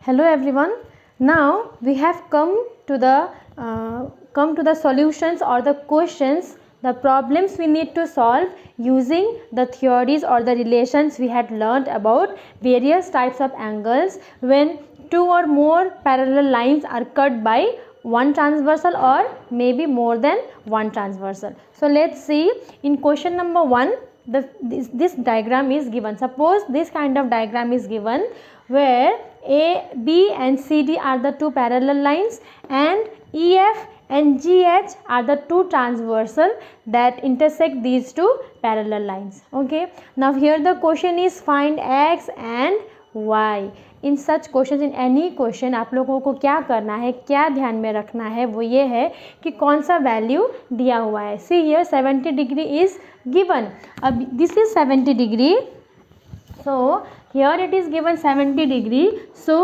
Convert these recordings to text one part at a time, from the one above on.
Hello everyone. Now we have come to the solutions or the questions, the problems we need to solve using the theories or the relations we had learned about various types of angles when two or more parallel lines are cut by one transversal or maybe more than one transversal. So let's see in question number 1. This diagram is given. Suppose this kind of diagram is given where A, B and CD are the two parallel lines and EF and GH are the two transversal that intersect these two parallel lines. Okay. Now here the question is find X and Y. In such question, in any question आप लोगों को क्या करना है, क्या ध्यान में रखना है, वो ये है कि कौन सा वैल्यू दिया हुआ है. See here 70 degree is given. अब this is 70 degree, so here it is given 70 degree. So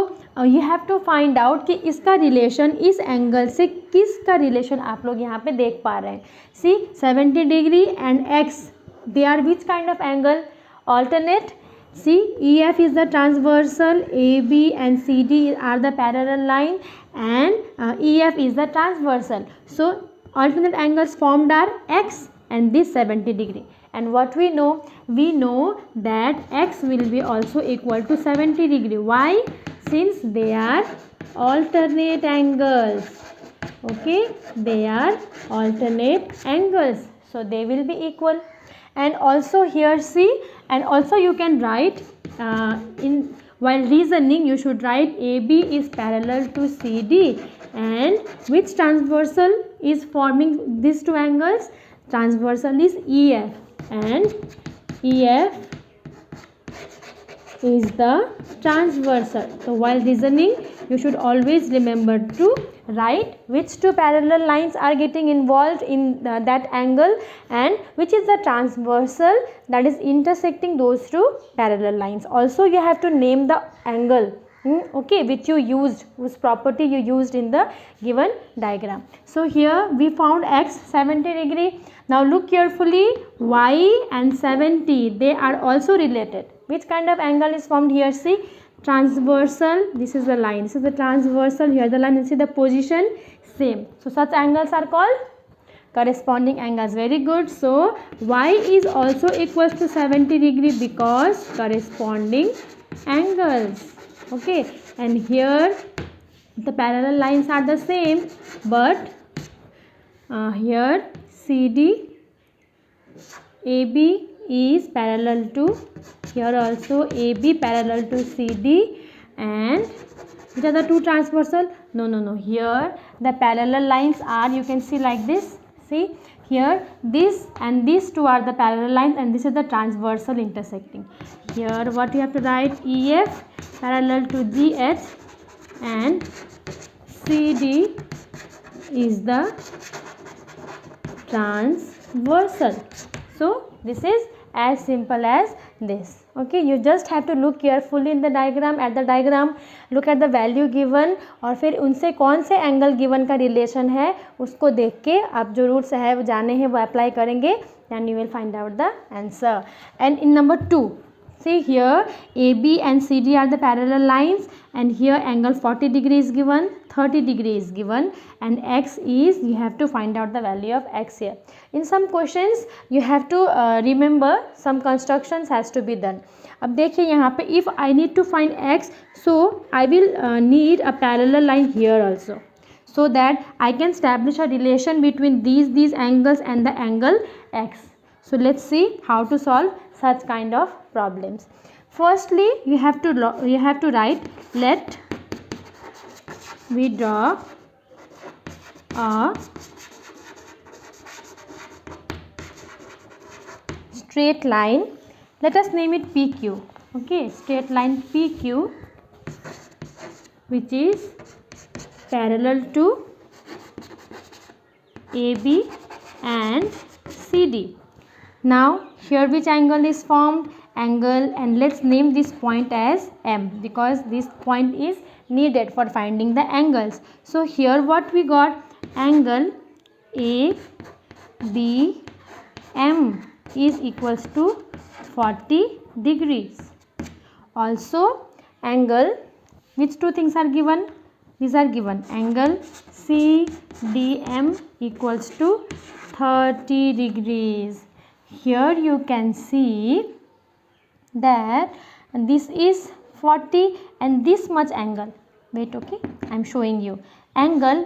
you have to find out कि इसका रिलेशन इस एंगल से किसका रिलेशन आप लोग यहाँ पे देख पा रहे हैं. See 70 degree and X, they are which kind of angle? Alternate. See, EF is the transversal, AB and CD are the parallel line and EF is the transversal. So, alternate angles formed are X and this 70 degree. And what we know? We know that X will be also equal to 70 degree. Why? Since they are alternate angles. Okay, they are alternate angles. So, they will be equal. And also here see, and also you can write in while reasoning you should write AB is parallel to CD and which transversal is forming these two angles? Transversal is EF and EF is the transversal. So while reasoning you should always remember to write which two parallel lines are getting involved in that angle and which is the transversal that is intersecting those two parallel lines. Also you have to name the angle, okay, which you used, whose property you used in the given diagram. So here we found X 70 degree. Now look carefully, Y and 70, they are also related. Which kind of angle is formed here? See, transversal, this is the line, this is the transversal, here the line, you see the position same. So such angles are called corresponding angles. Very good. So Y is also equals to 70 degree because corresponding angles. Okay, and here the parallel lines are the same, but here CD AB is parallel to, here also AB parallel to CD, and which are the two transversal? No, here the parallel lines are, you can see like this. See here this and these two are the parallel lines and this is the transversal intersecting. Here what you have to write? EF parallel to GH and CD is the transversal. So this is as simple as this. Okay, you just have to look carefully in the diagram, at the diagram, look at the value given और फिर उनसे कौन से angle given का relation है उसको देख के आप जो रूल्स है वो जाने हैं वो अप्लाई करेंगे, then you will find out the answer. And in number 2, see here AB and CD are the parallel lines and here angle 40 degree is given, 30 degree is given and X is, you have to find out the value of X here. In some questions you have to remember some constructions has to be done. अब देखिए यहाँ पे if I need to find X, so I will need a parallel line here also, so that I can establish a relation between these angles and the angle X. So let's see how to solve such kind of problems. Firstly you have to write, let we draw a straight line. Let us name it PQ. Okay, straight line PQ which is parallel to AB and CD. Now here which angle is formed? Angle, and let's name this point as M because this point is needed for finding the angles. So here what we got? Angle ABM is equals to 40 degrees. Also angle Which two things are given? These are given. Angle CDM equals to 30 degrees. Here you can see that this is 40 and this much angle. Wait, okay, I am showing you. Angle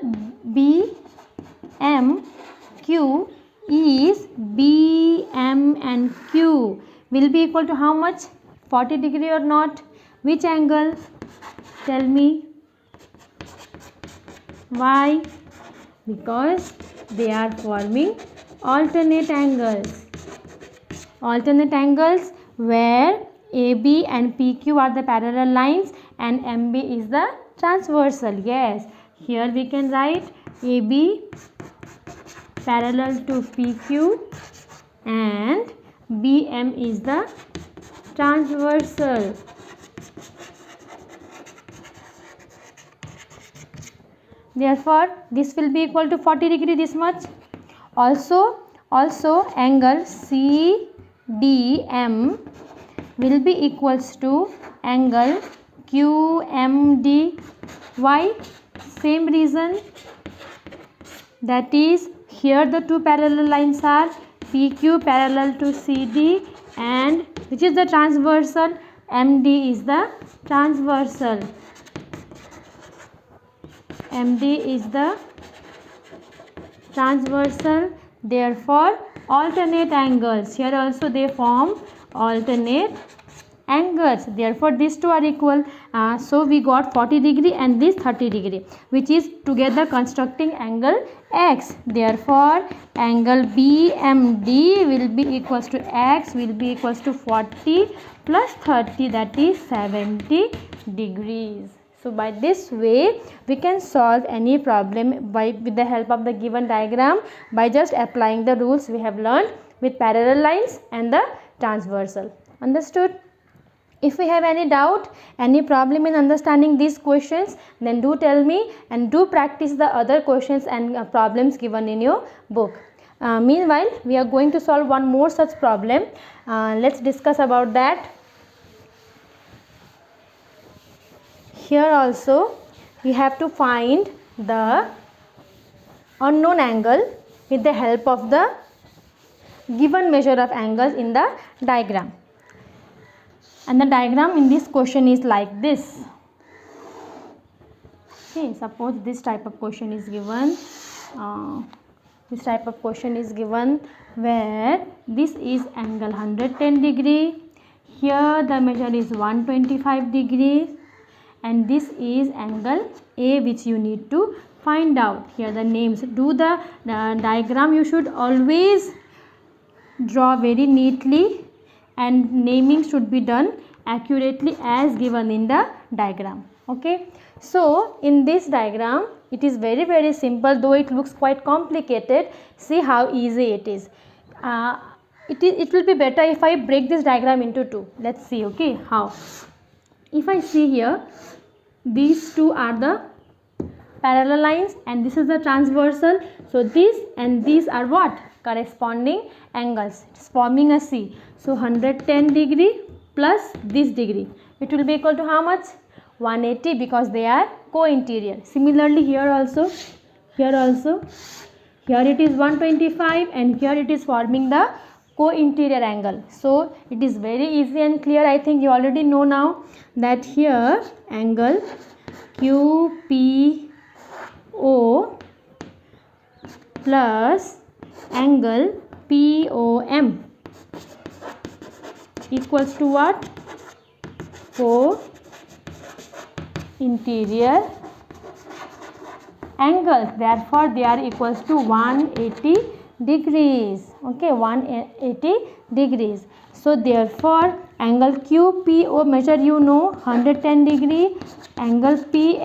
BMQ is BM and Q will be equal to how much? 40 degree or not? Which angle? Tell me. Why? Because they are forming alternate angles. Alternate angles where AB and PQ are the parallel lines and MB is the transversal. Yes, here we can write AB parallel to PQ and BM is the transversal. Therefore, this will be equal to 40 degree, this much. Also angle CDM will be equals to angle QMD. Why? Same reason. That is, here the two parallel lines are PQ parallel to CD and which is the transversal? MD is the transversal. MD is the transversal. Therefore, alternate angles. Here also they form alternate angles. Therefore, these two are equal. So, we got 40 degree and this 30 degree which is together constructing angle X. Therefore, angle BMD will be equals to X will be equals to 40 plus 30, that is 70 degrees. So, by this way we can solve any problem with the help of the given diagram by just applying the rules we have learned with parallel lines and the transversal. Understood? If we have any doubt, any problem in understanding these questions, then do tell me and do practice the other questions and problems given in your book. Meanwhile, we are going to solve one more such problem. Let's discuss about that. Here also we have to find the unknown angle with the help of the given measure of angles in the diagram. And the diagram in this question is like this. Okay, suppose this type of question is given. Where this is angle 110 degree. Here the measure is 125 degrees. And this is angle A which you need to find out. Here the names. Do the diagram you should always draw very neatly and naming should be done accurately as given in the diagram. Okay. So, in this diagram it is very simple, though it looks quite complicated. See how easy it is. It will be better if I break this diagram into two. Let's see, okay, how. If I see here, these two are the parallel lines and this is the transversal. So, this and these are what? Corresponding angles. It is forming a C. So, 110 degree plus this degree. It will be equal to how much? 180, because they are co-interior. Similarly, here also. Here it is 125 and here it is forming the co-interior angle. So, it is very easy and clear. I think you already know now that here angle QPO plus angle POM equals to what? Co-interior angles. Therefore, they are equals to 180 degrees. Okay, 180 degrees. So, therefore, angle QPO measure you know 110 degree. Angle POM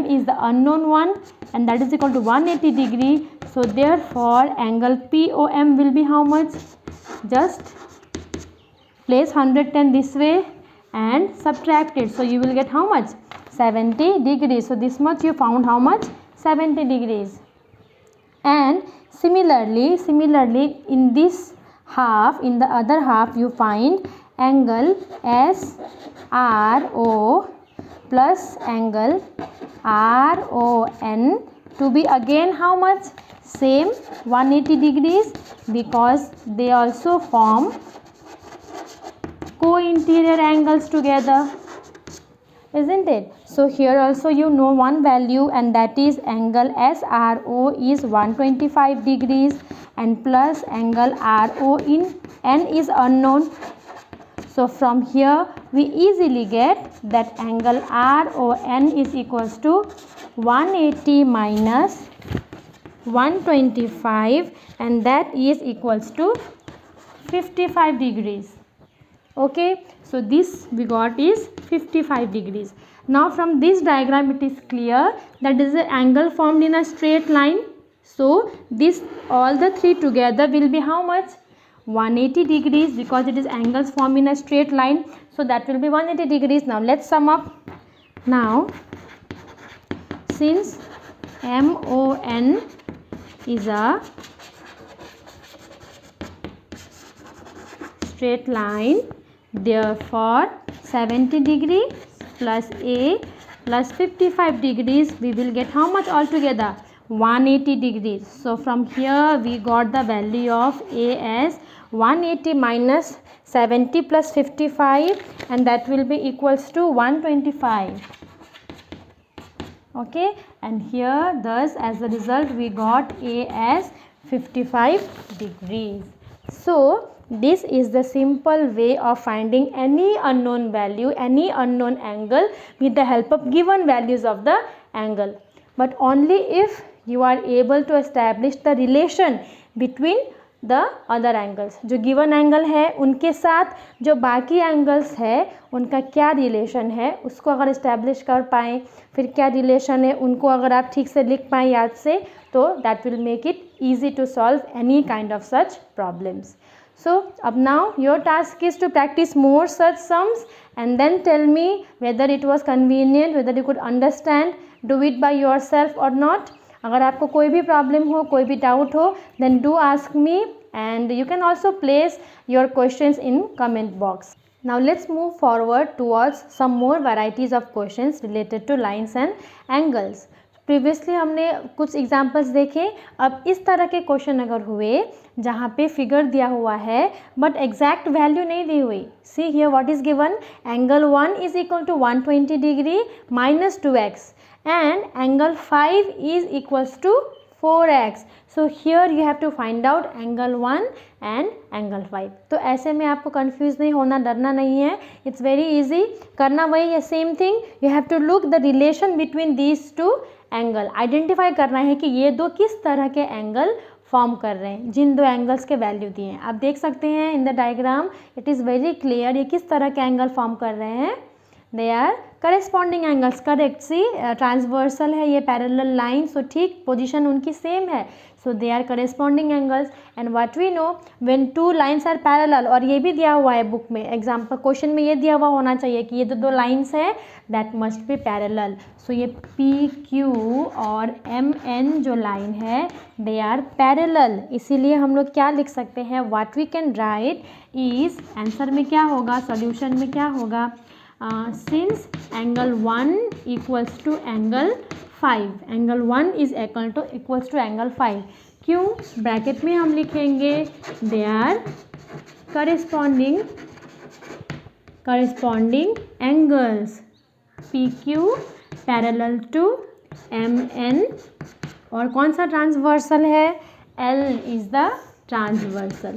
is the unknown one and that is equal to 180 degree. So, therefore, angle POM will be how much? Just place 110 this way and subtract it. So, you will get how much? 70 degrees. So, this much you found how much? 70 degrees. And similarly in this half, in the other half you find angle SRO plus angle RON to be again how much? Same 180 degrees, because they also form co-interior angles together, isn't it? So here also you know one value, and that is angle SRO is 125 degrees and plus angle RON is unknown. So from here we easily get that angle RON is equals to 180 minus 125, and that is equals to 55 degrees. Okay, so this we got is 55 degrees. Now from this diagram it is clear that this is an angle formed in a straight line. So this all the three together will be how much? 180 degrees, because it is angles formed in a straight line. So that will be 180 degrees. Now let's sum up. Now since MON is a straight line, therefore 70 degree plus A plus 55 degrees, we will get how much altogether? 180 degrees. So from here we got the value of A as 180 minus 70 plus 55, and that will be equals to 125. Okay, and here thus as a result we got A as 55 degrees. So this is the simple way of finding any unknown value, any unknown angle with the help of given values of the angle, but only if you are able to establish the relation between the other angles. जो given angle है उनके साथ जो बाकी angles है उनका क्या relation है उसको अगर इस्टेब्लिश कर पाएँ, फिर क्या रिलेशन है उनको अगर आप ठीक से लिख पाएँ याद से, तो that will make it easy to solve any kind of such problems. So up now your task is to practice more such sums and then tell me whether it was convenient, whether you could understand, do it by yourself or not. अगर आपको कोई भी problem हो, कोई भी doubt हो, then do ask me, and you can also place your questions in comment box. Now let's move forward towards some more varieties of questions related to lines and angles. Previously हमने कुछ examples देखे. अब इस तरह के question अगर हुए जहाँ पे फिगर दिया हुआ है बट एग्जैक्ट वैल्यू नहीं दी हुई. See here what is given, angle 1 is equal to 120 degree minus 2x and angle 5 is equals to 4x. So here you have to find out angle 1 and angle 5. तो ऐसे में आपको confuse नहीं होना, डरना नहीं है. It's very easy. करना वही है, same thing. You have to look the relation between these two angle. Identify करना है कि ये दो किस तरह के एंगल फॉर्म कर रहे हैं, जिन दो एंगल्स के वैल्यू दिए हैं. आप देख सकते हैं in the diagram it is very clear ये किस तरह के एंगल फॉर्म कर रहे हैं. They are corresponding angles. Correct. See transversal है, ये पैरेलल लाइन, सो ठीक पोजीशन उनकी सेम है. So they are corresponding angles. And what we know when two lines are parallel, और ये भी दिया हुआ है बुक में, एग्जाम्पल क्वेश्चन में ये दिया हुआ होना चाहिए कि ये दो लाइन्स हैं दैट मस्ट बी पैरेलल. सो ये पी क्यू और एम एन जो लाइन है दे आर पैरेलल. इसीलिए हम लोग क्या लिख सकते हैं, what we can write is, answer में क्या होगा, सोल्यूशन में क्या होगा, since angle 1 equals to angle 5, angle 1 is equals to angle 5. क्यों, ब्रैकेट में हम लिखेंगे they are corresponding angles PQ parallel to MN. और कौन सा ट्रांसवर्सल है, L is the ट्रांसवर्सल.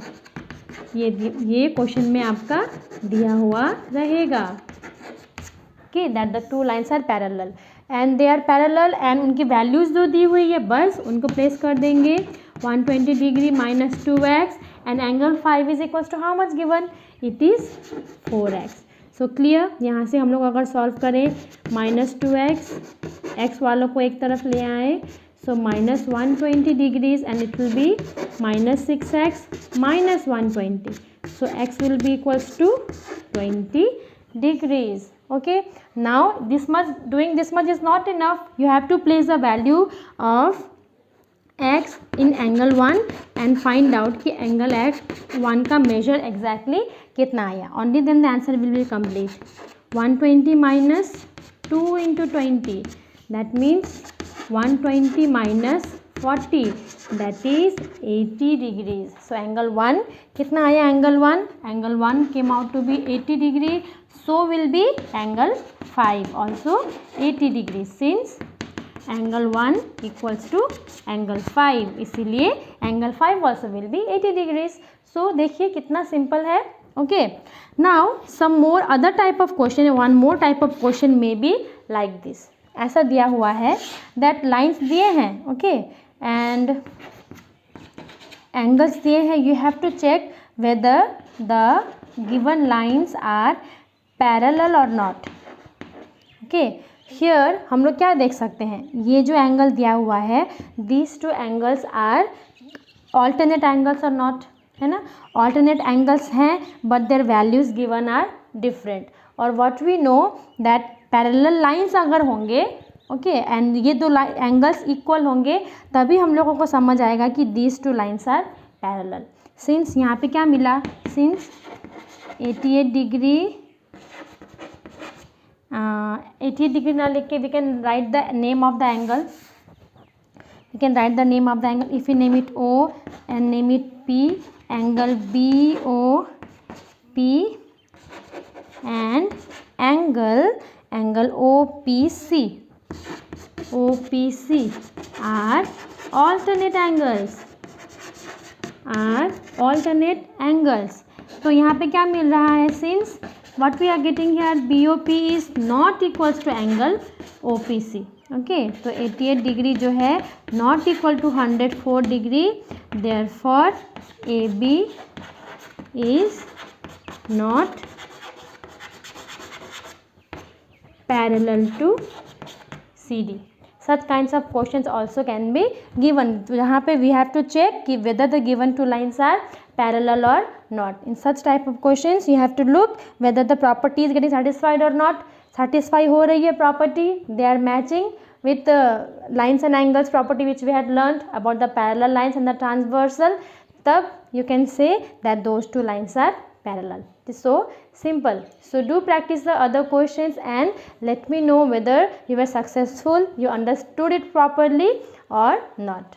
ये क्वेश्चन में आपका दिया हुआ रहेगा. Okay, that the two lines are parallel and they are parallel and उनकी वैल्यूज़ जो दी हुई है बस उनको प्लेस कर देंगे. 120 degree minus 2x and angle 5 is equals to how much given, it is 4x. So clear. यहाँ से हम लोग अगर सॉल्व करें माइनस 2x, x वालों को एक तरफ ले आए, so minus 120 degrees and it will be minus 6x minus 120. So x will be equals to 20 degrees. Okay, now this much, doing this much is not enough. You have to place the value of x in angle 1 and find out कि angle x1 का measure exactly कितना आया. Only then the answer will be complete. 120 minus 2 into 20, that means 120 minus 40, that is 80 degrees. So angle 1 कितना आया? angle 1, angle 1 came out to be 80 degree. So will be angle 5 also 80 degrees, since angle 1 equals to angle 5, इसीलिए angle 5 also will be 80 degrees. So देखिए कितना simple है. Okay, now some more other type of question, one more type of question may be like this. ऐसा दिया हुआ है that lines दिए हैं, okay, and angles दिए हैं. You have to check whether the given lines are parallel or not. Okay, here हम लोग क्या देख सकते हैं, ये जो एंगल दिया हुआ है, these two angles are alternate angles or not, है ना. alternate angles हैं but their values given are different. और what we know that parallel lines अगर होंगे, ओके, एंड ये दो एंगल्स इक्वल होंगे, तभी हम लोगों को समझ आएगा कि these two lines are parallel. Since यहाँ पे क्या मिला, सिंस 88 डिग्री ना लिख के we can write the name of the angle. We can write the name of the angle. If we name it O and name it P, angle BOP and angle OPC are alternate angles. तो यहाँ पे क्या मिल रहा है, since what we are getting here, BOP is not equals to angle OPC. Okay, तो 88 degree जो है not equal to 104 degree, therefore AB is not parallel to CD. Such kinds of questions also can be given. तो यहाँ पे we have to check कि whether the given two lines are parallel or not. In such type of questions you have to look whether the property is getting satisfied or not. satisfy हो रही है property, they are matching with the lines and angles property which we had learned about the parallel lines and the transversal, तब you can say that those two lines are parallel. It is so simple. So do practice the other questions and let me know whether you were successful, you understood it properly or not.